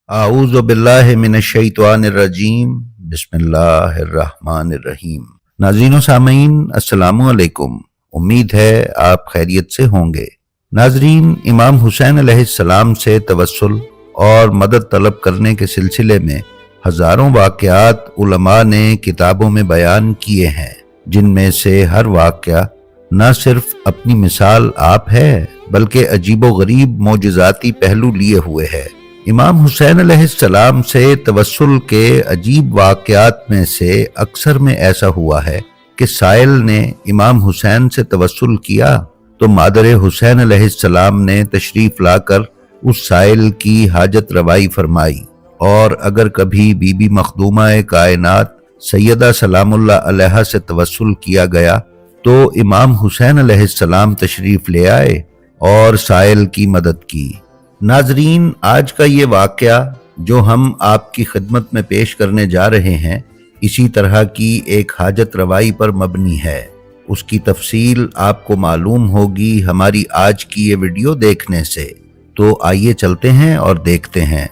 आऊज़ु बिल्लाहि मिनश्शैतानिर्रजीम बिस्मिल्लाहिर्रहमानिर्रहीम। नाज़रीन व सामीन, अस्सलामु अलैकुम। उम्मीद है आप खैरियत से होंगे। नाज़रीन, इमाम हुसैन अलैहिस्सलाम से तवस्सुल और मदद तलब करने के सिलसिले में हज़ारों वाक़यात उलमा ने किताबों में बयान किए हैं, जिनमें से हर वाक़या न सिर्फ अपनी मिसाल आप है बल्कि अजीबो गरीब मोजज़ाती पहलू लिए हुए है। इमाम हुसैन अलैहिस्सलाम से तवस्सुल के अजीब वाक़यात में से अक्सर में ऐसा हुआ है कि साइल ने इमाम हुसैन से तवस्सुल किया तो मादर हुसैन अलैहिस्सलाम ने तशरीफ लाकर उस साइल की हाजत रवाई फरमाई। और अगर कभी बीबी मखदूमा कायनात सैयदा सलामुल्लाह अलैहा से तवस्सुल किया गया तो इमाम हुसैन अलैहिस्सलाम तशरीफ ले आए और साइल की मदद की। नाजरीन, आज का ये वाक़या जो हम आपकी खिदमत में पेश करने जा रहे हैं, इसी तरह की एक हाजत रवाई पर मबनी है। उसकी तफसील आपको मालूम होगी हमारी आज की ये वीडियो देखने से। तो आइए चलते हैं और देखते हैं।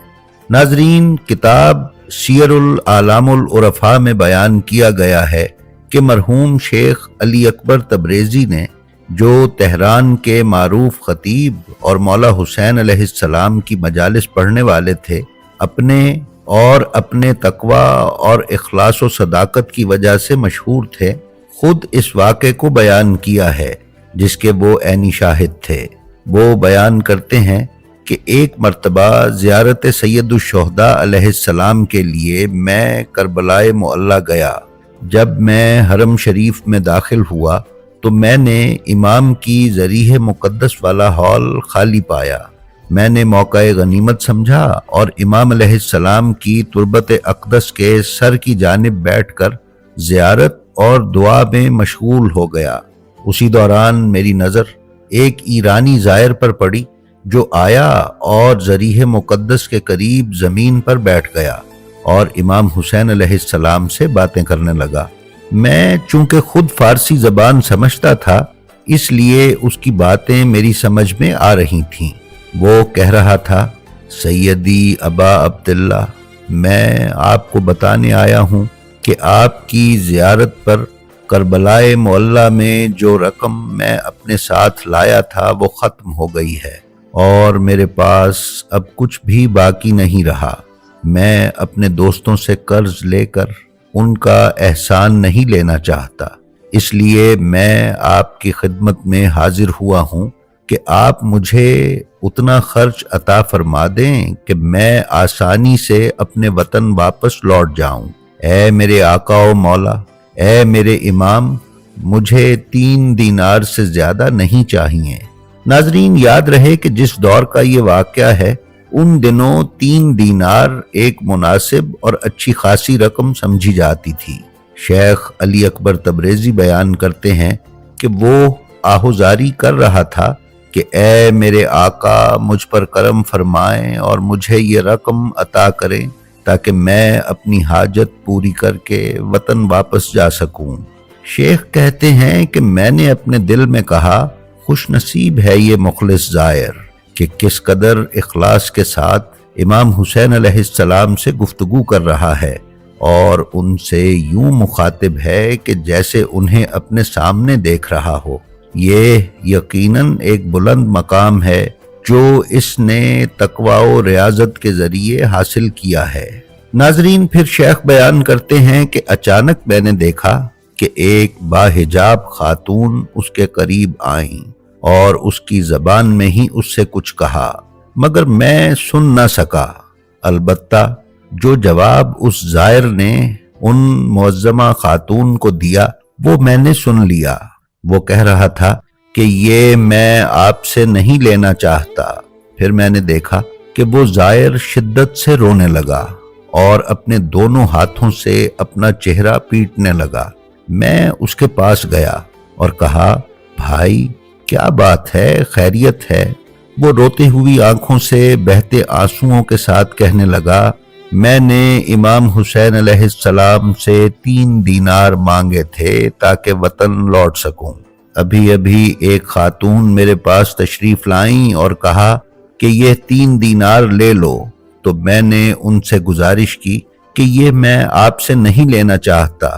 नाजरीन, किताब सियरुल आलामुल उरफा में बयान किया गया है कि मरहूम शेख अली अकबर तबरेज़ी ने, जो तेहरान के मारूफ खतीब और मौला हुसैन अलैहिस्सलाम की मजालिस पढ़ने वाले थे, अपने तकवा और इखलास व सदाकत की वजह से मशहूर थे, खुद इस वाक़े को बयान किया है जिसके वो ऐनी शाहिद थे। वो बयान करते हैं कि एक मर्तबा ज़ियारत सैयदुश्शुहदा अलैहिस्सलाम के लिए मैं करबलाए मुअल्ला गया। जब मैं हरम शरीफ में दाखिल हुआ तो मैंने इमाम की ज़रीह मुक़द्दस वाला हॉल खाली पाया। मैंने मौक़ा गनीमत समझा और इमाम अलैहिस्सलाम की तुरबत अक़दस के सर की जानिब बैठकर ज़ियारत और दुआ में मशगूल हो गया। उसी दौरान मेरी नज़र एक ईरानी ज़ायर पर पड़ी जो आया और ज़रीह मुक़द्दस के करीब ज़मीन पर बैठ गया और इमाम हुसैन अलैहिस्सलाम से बातें करने लगा। मैं चूंकि खुद फारसी ज़बान समझता था, इसलिए उसकी बातें मेरी समझ में आ रही थीं। वो कह रहा था, सैयदी अबा अब्दुल्ला, मैं आपको बताने आया हूँ कि आपकी ज़ियारत पर करबलाए मुअल्ला में जो रकम मैं अपने साथ लाया था वो ख़त्म हो गई है और मेरे पास अब कुछ भी बाकी नहीं रहा। मैं अपने दोस्तों से कर्ज लेकर उनका एहसान नहीं लेना चाहता, इसलिए मैं आपकी खिदमत में हाजिर हुआ हूँ कि आप मुझे उतना खर्च अता फरमा दें कि मैं आसानी से अपने वतन वापस लौट जाऊं। ऐ मेरे आका व मौला, ऐ मेरे इमाम, मुझे 3 दीनार से ज्यादा नहीं चाहिए। नाजरीन, याद रहे कि जिस दौर का ये वाक़या है, उन दिनों 3 दीनार एक मुनासिब और अच्छी खासी रकम समझी जाती थी। शेख अली अकबर तबरेज़ी बयान करते हैं कि वो आहुजारी कर रहा था कि ऐ मेरे आका, मुझ पर करम फरमाएं और मुझे ये रकम अता करें ताकि मैं अपनी हाजत पूरी करके वतन वापस जा सकूं। शेख कहते हैं कि मैंने अपने दिल में कहा, खुश नसीब है ये मुखलिस ज़ायर कि किस कदर इखलास के साथ इमाम हुसैन अलैहिस्सलाम से गुफ्तगू कर रहा है और उनसे यूं मुखातिब है कि जैसे उन्हें अपने सामने देख रहा हो। ये यकीनन एक बुलंद मकाम है जो इसने तकवा व रियाजत के जरिए हासिल किया है। नाजरीन, फिर शेख बयान करते हैं कि अचानक मैंने देखा कि एक बाहिजाब खातून उसके करीब आईं और उसकी ज़बान में ही उससे कुछ कहा, मगर मैं सुन न सका। अलबत्ता जो जवाब उस ज़ायर ने उन मुअज़्ज़मा खातून को दिया वो मैंने सुन लिया। वो कह रहा था कि ये मैं आपसे नहीं लेना चाहता। फिर मैंने देखा कि वो ज़ायर शिद्दत से रोने लगा और अपने दोनों हाथों से अपना चेहरा पीटने लगा। मैं उसके पास गया और कहा, भाई क्या बात है, खैरियत है? वो रोती हुई आंखों से बहते आंसुओं के साथ कहने लगा, मैंने इमाम हुसैन अलैहिस्सलाम से 3 दीनार मांगे थे ताकि वतन लौट सकूं। अभी अभी एक खातून मेरे पास तशरीफ लाई और कहा कि ये 3 दीनार ले लो। تو میں نے ان سے گزارش کی کہ یہ میں آپ سے نہیں لینا چاہتا،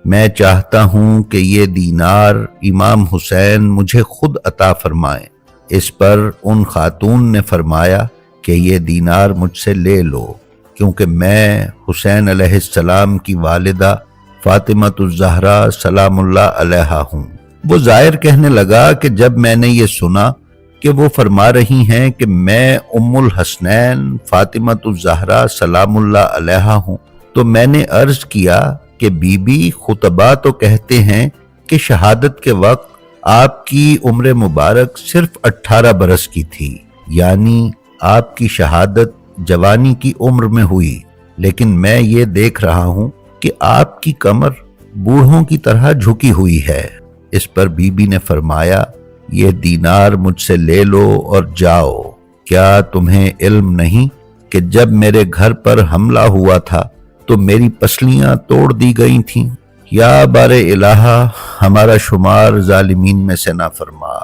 میں چاہتا ہوں کہ یہ دینار امام حسین مجھے خود عطا فرمائیں۔ اس پر ان خاتون نے فرمایا کہ یہ دینار مجھ سے لے لو، کیونکہ میں حسین علیہ السلام کی والدہ فاطمۃ الزہرا سلام اللہ علیہا ہوں۔ وہ ظاہر کہنے لگا کہ جب میں نے یہ سنا کہ وہ فرما رہی ہیں کہ میں ام الحسنین فاطمۃ الزہرا سلام اللہ علیہا ہوں، تو میں نے عرض کیا کہ بی بی، خطباء تو کہتے ہیں کہ شہادت کے وقت آپ کی عمر مبارک صرف 18 برس کی تھی، یعنی آپ کی شہادت جوانی کی عمر میں ہوئی، لیکن میں یہ دیکھ رہا ہوں کہ آپ کی کمر بوڑھوں کی طرح جھکی ہوئی ہے۔ اس پر بی بی نے فرمایا، یہ دینار مجھ سے لے لو اور جاؤ۔ کیا تمہیں علم نہیں کہ جب میرے گھر پر حملہ ہوا تھا تو میری پسلیاں توڑ دی گئی تھیں؟ یا بار الہ، ہمارا شمار ظالمین میں سے نہ فرما۔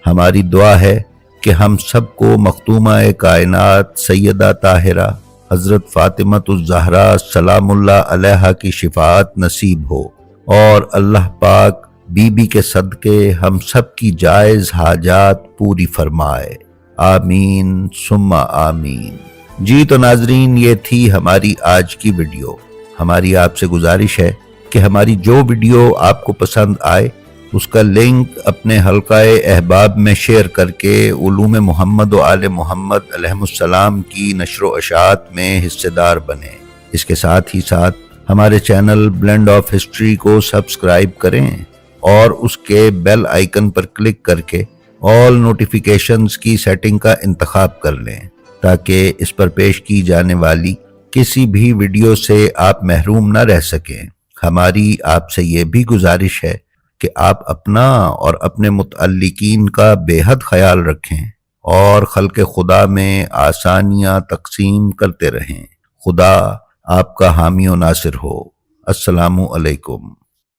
ہماری دعا ہے کہ ہم سب کو مختومہ کائنات سیدہ طاہرہ حضرت فاطمۃ الزہرا سلام اللہ علیہا کی شفاعت نصیب ہو، اور اللہ پاک بی بی کے صدقے ہم سب کی جائز حاجات پوری فرمائے، آمین ثم آمین۔ جی تو ناظرین، یہ تھی ہماری آج کی ویڈیو۔ ہماری آپ سے گزارش ہے کہ ہماری جو ویڈیو آپ کو پسند آئے اس کا لنک اپنے حلقہ احباب میں شیئر کر کے علوم محمد و آل محمد علیہ السلام کی نشر و اشاعت میں حصے دار بنیں۔ اس کے ساتھ ہی ساتھ ہمارے چینل بلینڈ آف ہسٹری کو سبسکرائب کریں اور اس کے بیل آئیکن پر کلک کر کے آل نوٹیفیکیشنز کی سیٹنگ کا انتخاب کر لیں، تاکہ اس پر پیش کی جانے والی کسی بھی ویڈیو سے آپ محروم نہ رہ سکیں۔ ہماری آپ سے یہ بھی گزارش ہے کہ آپ اپنا اور اپنے متعلقین کا بے حد خیال رکھیں اور خلق خدا میں آسانیاں تقسیم کرتے رہیں۔ خدا آپ کا حامی و ناصر ہو۔ السلام علیکم۔